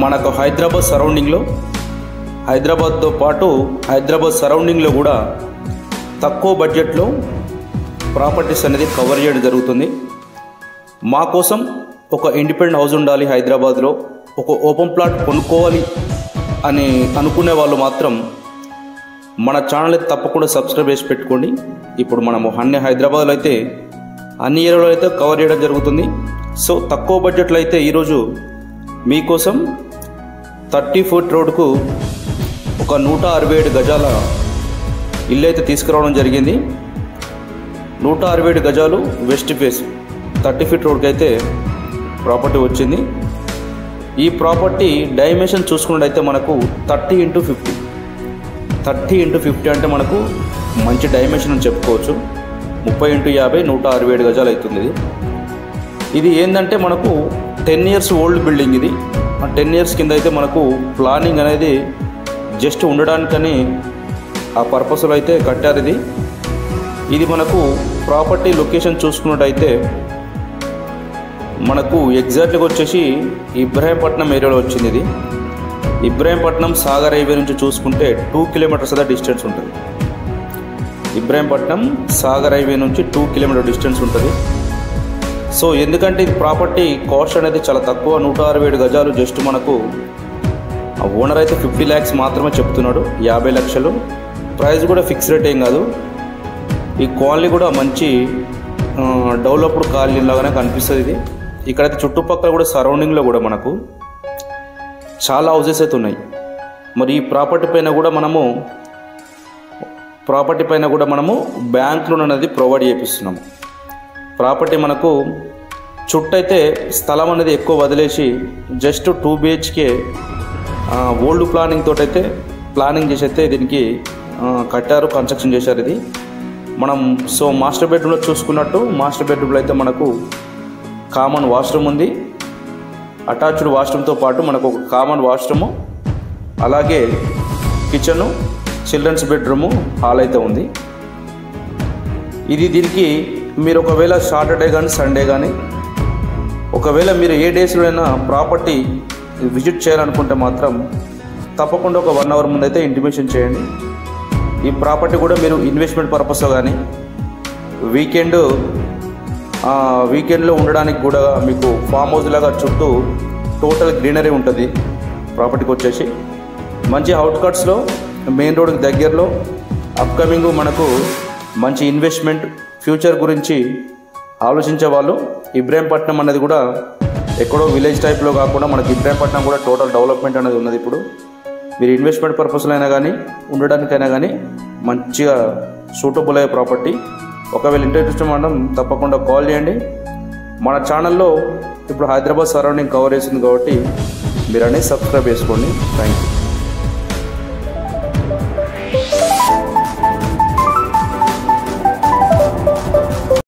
మనకు హైదరాబాద్ సరౌండింగ్లో, హైదరాబాద్తో పాటు హైదరాబాద్ సరౌండింగ్లో కూడా తక్కువ బడ్జెట్లో ప్రాపర్టీస్ అనేది కవర్ చేయడం జరుగుతుంది. మా కోసం ఒక ఇండిపెండెంట్ హౌస్ ఉండాలి, హైదరాబాద్లో ఒక ఓపెన్ ప్లాట్ కొనుక్కోవాలి అని అనుకునే వాళ్ళు మాత్రం మన ఛానల్ అయితే తప్పకుండా సబ్స్క్రైబ్ చేసి పెట్టుకోండి. ఇప్పుడు మనము హైదరాబాద్లో అయితే అన్ని ఏరియాలో అయితే కవర్ చేయడం జరుగుతుంది. సో తక్కువ బడ్జెట్లో అయితే ఈరోజు మీకోసం 30 ఫీట్ రోడ్కు ఒక 167 గజాల ఇల్లు అయితే తీసుకురావడం జరిగింది. 167 గజాలు వెస్ట్ ఫేస్ 30 ఫీట్ రోడ్కి అయితే ప్రాపర్టీ వచ్చింది. ఈ ప్రాపర్టీ డైమెన్షన్ చూసుకున్నట్టయితే మనకు 30x50, 30x50 అంటే మనకు మంచి డైమెన్షన్ అని చెప్పుకోవచ్చు. 30x50 167 గజాలు అవుతుంది. ఇది ఏంటంటే మనకు 10 ఇయర్స్ ఓల్డ్ బిల్డింగ్. ఇది 10 ఇయర్స్ కింద అయితే మనకు ప్లానింగ్ అనేది జస్ట్ ఉండడానికని ఆ పర్పస్లో అయితే కట్టారు. ఇది మనకు ప్రాపర్టీ లొకేషన్ చూసుకున్నట్టయితే మనకు ఎగ్జాక్ట్గా వచ్చేసి ఇబ్రహీంపట్నం ఏరియాలో వచ్చింది. ఇది ఇబ్రహీంపట్నం సాగర్ హైవే నుంచి చూసుకుంటే 2 కిలోమీటర్స్ అదే డిస్టెన్స్ ఉంటుంది. ఇబ్రహీంపట్నం సాగర్ హైవే నుంచి 2 కిలోమీటర్ డిస్టెన్స్ ఉంటుంది. సో ఎందుకంటే ఇది ప్రాపర్టీ కాస్ట్ అనేది చాలా తక్కువ, 167 గజాలు. జస్ట్ మనకు ఓనర్ అయితే 50 lakhs మాత్రమే చెప్తున్నాడు, 50 లక్షలు. ప్రైస్ కూడా ఫిక్స్ రేట్ ఏం కాదు. ఈ కాలనీ కూడా మంచి డెవలప్డ్ కాలనీ లాగానే కనిపిస్తుంది. ఇది ఇక్కడైతే చుట్టుపక్కల కూడా సరౌండింగ్లో కూడా మనకు చాలా హౌసెస్ అయితే ఉన్నాయి. మరి ఈ ప్రాపర్టీ పైన కూడా మనము బ్యాంక్ లోన్ అనేది ప్రొవైడ్ చేపిస్తున్నాము. ప్రాపర్టీ మనకు చుట్టైతే స్థలం అనేది ఎక్కువ వదిలేసి జస్ట్ 2 BHK ఓల్డ్ ప్లానింగ్ తోటైతే ప్లానింగ్ చేసి అయితే దీనికి కట్టారు, కన్స్ట్రక్షన్ చేశారు. ఇది మనం సో మాస్టర్ బెడ్రూమ్లో చూసుకున్నట్టు మాస్టర్ బెడ్రూమ్లో అయితే మనకు కామన్ వాష్రూమ్ ఉంది. అటాచ్డ్ వాష్రూమ్తో పాటు మనకు ఒక కామన్ వాష్రూము, అలాగే కిచెను, చిల్డ్రన్స్ బెడ్రూము, హాల్ అయితే ఉంది. దీనికి మీరు ఒకవేళ సాటర్డే కానీ సండే కానీ ఒకవేళ మీరు ఏ డేస్లో అయినా ప్రాపర్టీ విజిట్ చేయాలనుకుంటే మాత్రం తప్పకుండా ఒక 1 hour ముందు అయితే ఇంటిమేషన్ చేయండి. ఈ ప్రాపర్టీ కూడా మీరు ఇన్వెస్ట్మెంట్ పర్పస్లో కానీ వీకెండ్లో ఉండడానికి కూడా మీకు ఫామ్ హౌస్ లాగా చుట్టూ టోటల్ గ్రీనరీ ఉంటుంది. ప్రాపర్టీకి వచ్చేసి మంచి అవుట్కట్స్లో మెయిన్ రోడ్కి దగ్గరలో అప్కమింగ్ మనకు మంచి ఇన్వెస్ట్మెంట్ ఫ్యూచర్ గురించి ఆలోచించే వాళ్ళు ఇబ్రహీంపట్నం అనేది కూడా ఎక్కడో విలేజ్ టైప్లో కాకుండా మనకి ఇబ్రహీంపట్నం కూడా టోటల్ డెవలప్మెంట్ అనేది ఉన్నది. ఇప్పుడు మీరు ఇన్వెస్ట్మెంట్ పర్పస్లో అయినా కానీ ఉండడానికైనా కానీ మంచిగా సూటబుల్ అయ్యే ప్రాపర్టీ. ఒకవేళ ఇంట్రెస్ట్ మనం తప్పకుండా కాల్ చేయండి. మన ఛానల్లో ఇప్పుడు హైదరాబాద్ సరౌండింగ్ కవర్ చేస్తుంది కాబట్టి మీరు అనేది సబ్స్క్రైబ్ చేసుకోండి. Thank you.